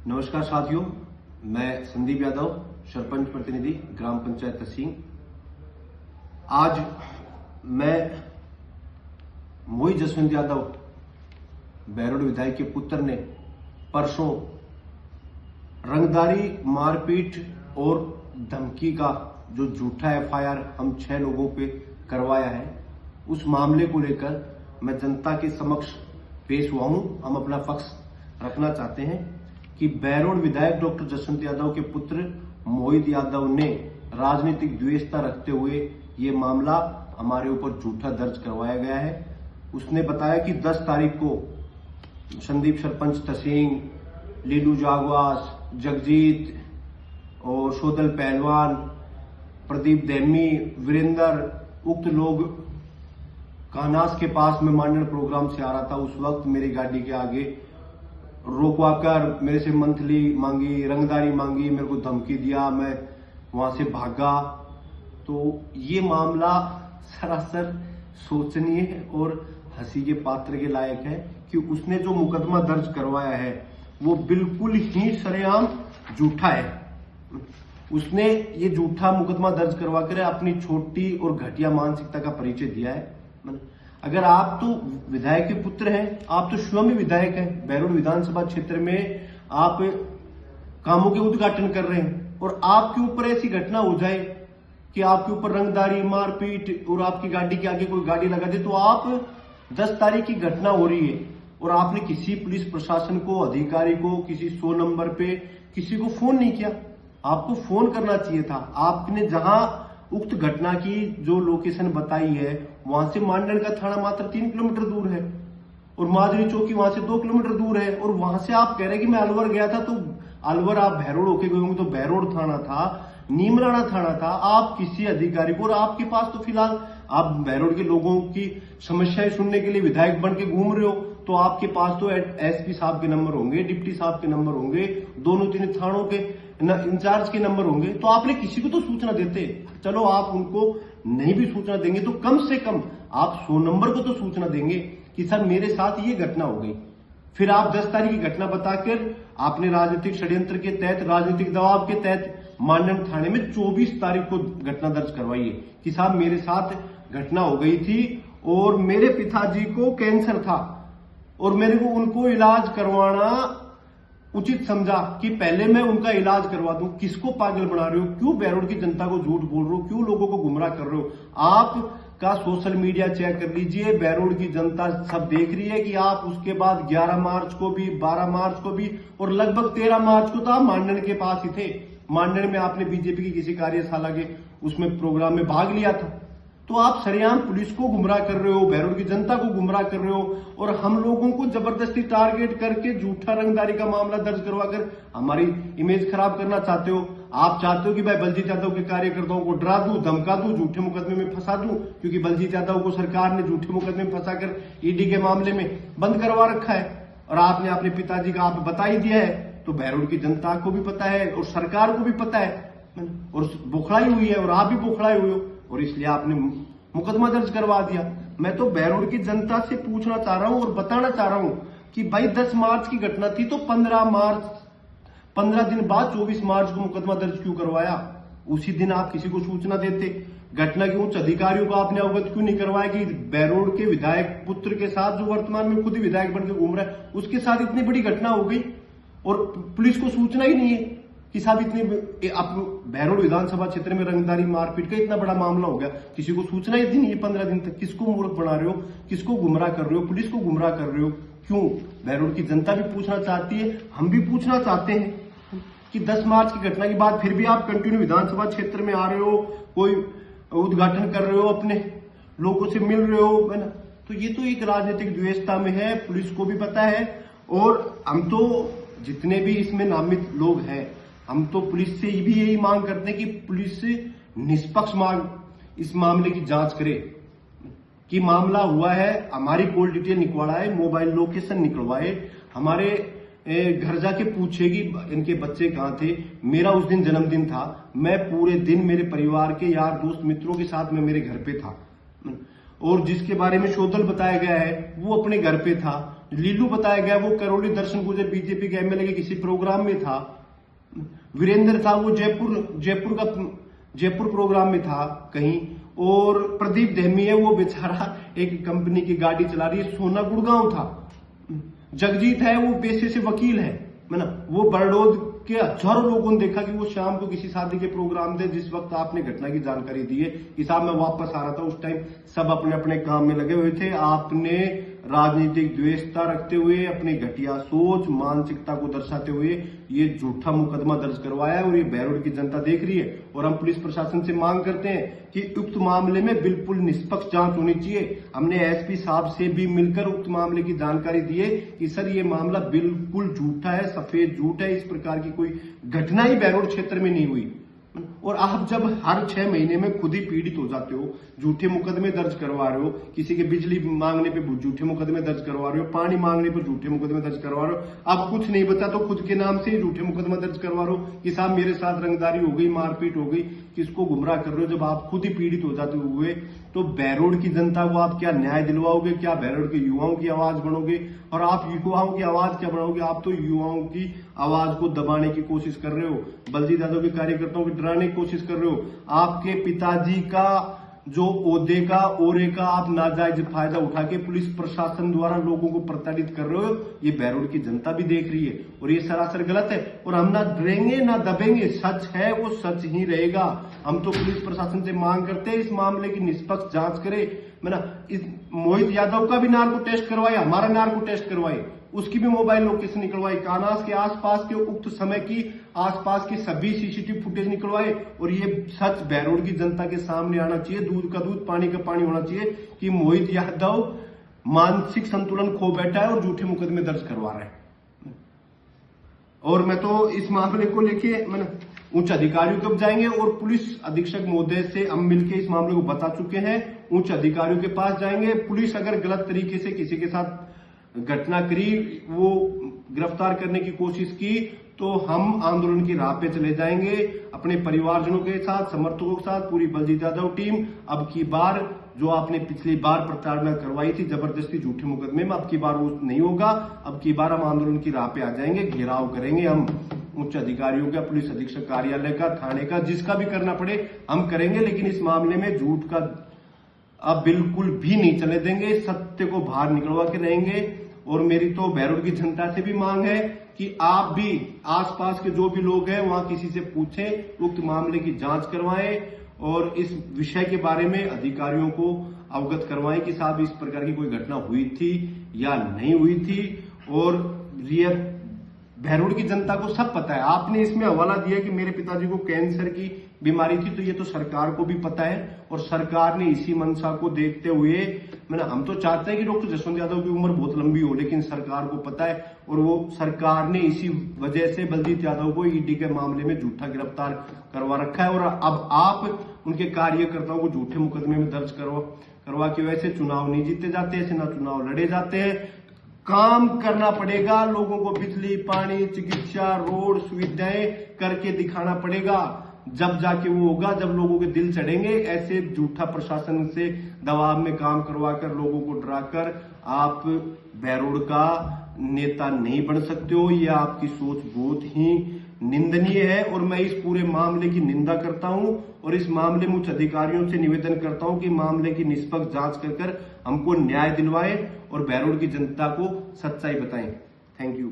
नमस्कार साथियों, मैं संदीप यादव, सरपंच प्रतिनिधि ग्राम पंचायत तहसील। आज मैं मोहित जसवंत यादव बैरोड विधायक के पुत्र ने परसों रंगदारी, मारपीट और धमकी का जो झूठा एफआईआर हम 6 लोगों पे करवाया है, उस मामले को लेकर मैं जनता के समक्ष पेश हुआ हूं। हम अपना पक्ष रखना चाहते हैं कि बैरोड विधायक डॉक्टर जसवंत यादव के पुत्र मोहित यादव ने राजनीतिक द्वेषता रखते हुए ये मामला हमारे ऊपर झूठा दर्ज करवाया गया है। उसने बताया कि 10 तारीख को संदीप सरपंच तहसील, लीलू जागवास, जगजीत और शोदल पहलवान, प्रदीप देमी, वीरेंद्र, उक्त लोग कानास के पास में मांडन प्रोग्राम से आ रहा था। उस वक्त मेरी गाड़ी के आगे रोकवाकर मेरे से मंथली मांगी, रंगदारी मांगी, मेरे को धमकी दिया, मैं वहां से भागा। तो ये मामला सरासर सोचनीय और हंसी के पात्र के लायक है कि उसने जो मुकदमा दर्ज करवाया है वो बिल्कुल ही सरेआम झूठा है। उसने ये झूठा मुकदमा दर्ज करवा कर अपनी छोटी और घटिया मानसिकता का परिचय दिया है। अगर आप तो विधायक के पुत्र हैं, आप तो स्वयं विधायक हैं, बैरोड विधानसभा क्षेत्र में आप कामों के उद्घाटन कर रहे हैं और आपके ऊपर ऐसी घटना हो जाए कि आपके ऊपर रंगदारी, मारपीट और आपकी गाड़ी के आगे कोई गाड़ी लगा दे, तो आप 10 तारीख की घटना हो रही है और आपने किसी पुलिस प्रशासन को, अधिकारी को, किसी 100 नंबर पे किसी को फोन नहीं किया। आपको फोन करना चाहिए था। आपने जहां उक्त घटना की जो लोकेशन बताई है वहां से मांडन का थाना मात्र 3 किलोमीटर दूर है और माजरी चौकी वहां से 2 किलोमीटर दूर है, और वहां से आप कह रहे हैं कि मैं अलवर गया था, तो अलवर आप भैरोड होके गए होंगे तो भैरोड थाना था, नीमराणा थाना था। आप किसी अधिकारी को, और आपके पास तो फिलहाल आप भैरोड के लोगों की समस्याएं सुनने के लिए विधायक बन के घूम रहे हो, तो आपके पास तो एसपी साहब के नंबर होंगे, डिप्टी साहब के नंबर होंगे, 2-3 थानों के इंचार्ज के नंबर होंगे, तो आपने किसी को तो सूचना देते। चलो आप उनको नहीं भी सूचना देंगे तो कम से कम आप 100 नंबर को तो सूचना देंगे कि सर मेरे साथ ये घटना हो गई। फिर आप 10 तारीख की घटना बताकर आपने राजनीतिक षड्यंत्र के तहत, राजनीतिक दबाव के तहत मांडन थाने में 24 तारीख को घटना दर्ज करवाई है कि साहब मेरे साथ घटना हो गई थी और मेरे पिताजी को कैंसर था और मेरे को उनको इलाज करवाना उचित समझा कि पहले मैं उनका इलाज करवा दूं। किसको पागल बना रहे हो? क्यों बैरोड की जनता को झूठ बोल रहे हो? क्यों लोगों को गुमराह कर रहे हो? आपका सोशल मीडिया चेक कर लीजिए, बैरोड की जनता सब देख रही है कि आप उसके बाद 11 मार्च को भी, 12 मार्च को भी और लगभग 13 मार्च को तो आप मांडन के पास ही थे। मांडन में आपने बीजेपी की किसी कार्यशाला के उसमें प्रोग्राम में भाग लिया था। तो आप सरेआम पुलिस को गुमराह कर रहे हो, बैरोड की जनता को गुमराह कर रहे हो और हम लोगों को जबरदस्ती टारगेट करके झूठा रंगदारी का मामला दर्ज करवाकर हमारी इमेज खराब करना चाहते हो। आप चाहते हो कि भाई बलजीत यादव के कार्यकर्ताओं को डरा दूं, धमका दूं, झूठे मुकदमे में फंसा दूं, क्योंकि बलजीत यादव को सरकार ने झूठे मुकदमे में फंसाकर ईडी के मामले में बंद करवा रखा है और आपने अपने पिताजी का आप बता ही दिया है। तो बैरोड की जनता को भी पता है और सरकार को भी पता है और बौखलाई हुई है और आप भी बौखलाए हुए हो और इसलिए आपने मुकदमा दर्ज करवा दिया। मैं तो बैरोड की जनता से पूछना चाह रहा हूं और बताना चाह रहा हूं कि भाई 10 मार्च की घटना थी तो 15 दिन बाद 24 मार्च को मुकदमा दर्ज क्यों करवाया? उसी दिन आप किसी को सूचना देते। घटना के उच्च अधिकारियों को आपने अवगत क्यों नहीं करवाया कि बैरोड के विधायक पुत्र के साथ, जो वर्तमान में खुद ही विधायक बनकर घूम रहा है, उसके साथ इतनी बड़ी घटना हो गई और पुलिस को सूचना ही नहीं है कि साहब इतनी आप बैरोड विधानसभा क्षेत्र में रंगदारी, मारपीट का इतना बड़ा मामला हो गया, किसी को सूचना ही नहीं है 15 दिन तक। किसको मूर्ख बना रहे हो? किसको गुमराह कर रहे हो? पुलिस को गुमराह कर रहे हो? क्यों? बैरोड की जनता भी पूछना चाहती है, हम भी पूछना चाहते हैं कि 10 मार्च की घटना के बाद फिर भी आप कंटिन्यू विधानसभा क्षेत्र में आ रहे हो, कोई उद्घाटन कर रहे हो, अपने लोगों से मिल रहे हो, है ना? तो ये तो एक राजनीतिक द्वेषता में है, पुलिस को भी पता है और हम तो जितने भी इसमें नामित लोग हैं, हम तो पुलिस से भी यही मांग करते हैं कि पुलिस से निष्पक्ष इस मामले की जांच करे कि मामला हुआ है, हमारी कॉल डिटेल निकलवाए, मोबाइल लोकेशन निकलवाए, हमारे घर जाके पूछे कि इनके बच्चे कहाँ थे। मेरा उस दिन जन्मदिन था, मैं पूरे दिन मेरे परिवार के यार दोस्त मित्रों के साथ मैं मेरे घर पे था और जिसके बारे में शोधल बताया गया है वो अपने घर पे था लीलू बताया गया वो करौली दर्शन गुजर बीजेपी के एमएलए के किसी प्रोग्राम में था। वीरेंद्र था वो जयपुर प्रोग्राम में था कहीं। और प्रदीप धैमी है वो बेचारा एक कंपनी की गाड़ी चला रही है, सोना गुड़गांव था। जगजीत है वो पेशे से वकील है ना, वो बरडोद के हजारों लोगों ने देखा कि वो शाम को किसी शादी के प्रोग्राम थे। जिस वक्त आपने घटना की जानकारी दी है कि साहब मैं वापस आ रहा था, उस टाइम सब अपने अपने काम में लगे हुए थे। आपने राजनीतिक द्वेषता रखते हुए, अपनी घटिया सोच मानसिकता को दर्शाते हुए ये झूठा मुकदमा दर्ज करवाया है और ये बहरोड की जनता देख रही है। और हम पुलिस प्रशासन से मांग करते हैं कि उक्त मामले में बिल्कुल निष्पक्ष जांच होनी चाहिए। हमने एसपी साहब से भी मिलकर उक्त मामले की जानकारी दी है कि सर ये मामला बिल्कुल झूठा है, सफेद झूठ है, इस प्रकार की कोई घटना ही बहरोड क्षेत्र में नहीं हुई। और आप जब हर 6 महीने में खुद ही पीड़ित हो जाते हो, झूठे मुकदमे दर्ज करवा रहे हो, किसी के बिजली मांगने पे झूठे मुकदमे दर्ज करवा रहे हो, पानी मांगने पर झूठे मुकदमे दर्ज करवा रहे हो, अब कुछ नहीं बचा तो खुद के नाम से ही झूठे मुकदमा दर्ज करवा रहे हो कि साहब मेरे साथ रंगदारी हो गई, मारपीट हो गई। किसको गुमराह कर रहे हो? जब आप खुद ही पीड़ित हो जाते हुए तो बहरोड की जनता को आप क्या न्याय दिलवाओगे? क्या बहरोड के युवाओं की आवाज बनोगे? और आप युवाओं की आवाज क्या बनोगे? आप तो युवाओं की आवाज को दबाने की कोशिश कर रहे हो, बलजीत यादव के कार्यकर्ताओं को डराने की कोशिश कर रहे हो। आपके पिताजी का जो ओहदे का आप नाजायज फायदा उठा के पुलिस प्रशासन द्वारा लोगों को प्रताड़ित कर रहे हो, ये बहरोड की जनता भी देख रही है और ये सरासर गलत है। और हम ना डरेंगे ना दबेंगे, सच है वो सच ही रहेगा। हम तो पुलिस प्रशासन से मांग करते हैं इस मामले की निष्पक्ष जांच करे। इस मोहित यादव का भी नार्को टेस्ट करवाए, हमारा नार्को टेस्ट करवाए, उसकी भी मोबाइल लोकेशन निकलवाई, कानास के आसपास के उक्त समय की आसपास की सभी सीसीटीवी फुटेज निकलवाए। और ये सच बहरोड की जनता के सामने आना चाहिए, दूध का दूध पानी का पानी होना चाहिए कि मोहित यादव मानसिक संतुलन खो बैठा है और झूठे मुकदमे दर्ज करवा रहा है। और मैं तो इस मामले को लेके उच्च अधिकारियों को जाएंगे और पुलिस अधीक्षक महोदय से हम मिलकर इस मामले को बता चुके हैं। उच्च अधिकारियों के पास जाएंगे। पुलिस अगर गलत तरीके से किसी के साथ घटना करी, वो गिरफ्तार करने की कोशिश की, तो हम आंदोलन की राह पे चले जाएंगे अपने परिवारजनों के साथ, समर्थकों के साथ, पूरी बलजीत यादव टीम। अब की बार जो आपने पिछली बार प्रताड़ना करवाई थी जबरदस्ती झूठे मुकदमे में, अब की बार वो नहीं होगा। अब की बार हम आंदोलन की राह पे आ जाएंगे, घेराव करेंगे हम उच्च अधिकारियों का, पुलिस अधीक्षक कार्यालय का, थाने का, जिसका भी करना पड़े हम करेंगे। लेकिन इस मामले में झूठ का अब बिल्कुल भी नहीं चले देंगे, सत्य को बाहर निकलवा के रहेंगे। और मेरी तो बहरोड की जनता से भी मांग है कि आप भी आसपास के जो भी लोग हैं वहां किसी से पूछें, उक्त मामले की जांच करवाएं और इस विषय के बारे में अधिकारियों को अवगत करवाएं कि साहब इस प्रकार की कोई घटना हुई थी या नहीं हुई थी। और ये बहरोड की जनता को सब पता है। आपने इसमें हवाला दिया कि मेरे पिताजी को कैंसर की बीमारी थी, तो ये तो सरकार को भी पता है। और सरकार ने इसी मंशा को देखते हुए, हम तो चाहते हैं कि डॉक्टर जसवंत यादव की उम्र बहुत लंबी हो, लेकिन सरकार को पता है और वो सरकार ने इसी वजह से बलजीत यादव को ईडी के मामले में झूठा गिरफ्तार करवा रखा है। और अब आप उनके कार्यकर्ताओं को झूठे मुकदमे में दर्ज करवा के वैसे चुनाव नहीं जीते जाते, ऐसे ना चुनाव लड़े जाते हैं। काम करना पड़ेगा, लोगों को बिजली, पानी, चिकित्सा, रोड सुविधाएं करके दिखाना पड़ेगा। जब जाके वो होगा जब लोगों के दिल चढ़ेंगे। ऐसे झूठा प्रशासन से दबाव में काम करवाकर, लोगों को डराकर आप बहरोड का नेता नहीं बन सकते हो। यह आपकी सोच बहुत ही निंदनीय है और मैं इस पूरे मामले की निंदा करता हूं और इस मामले में उच्च अधिकारियों से निवेदन करता हूं कि मामले की निष्पक्ष जांच कर हमको न्याय दिलवाएं और बहरोड की जनता को सच्चाई बताएं। Thank you.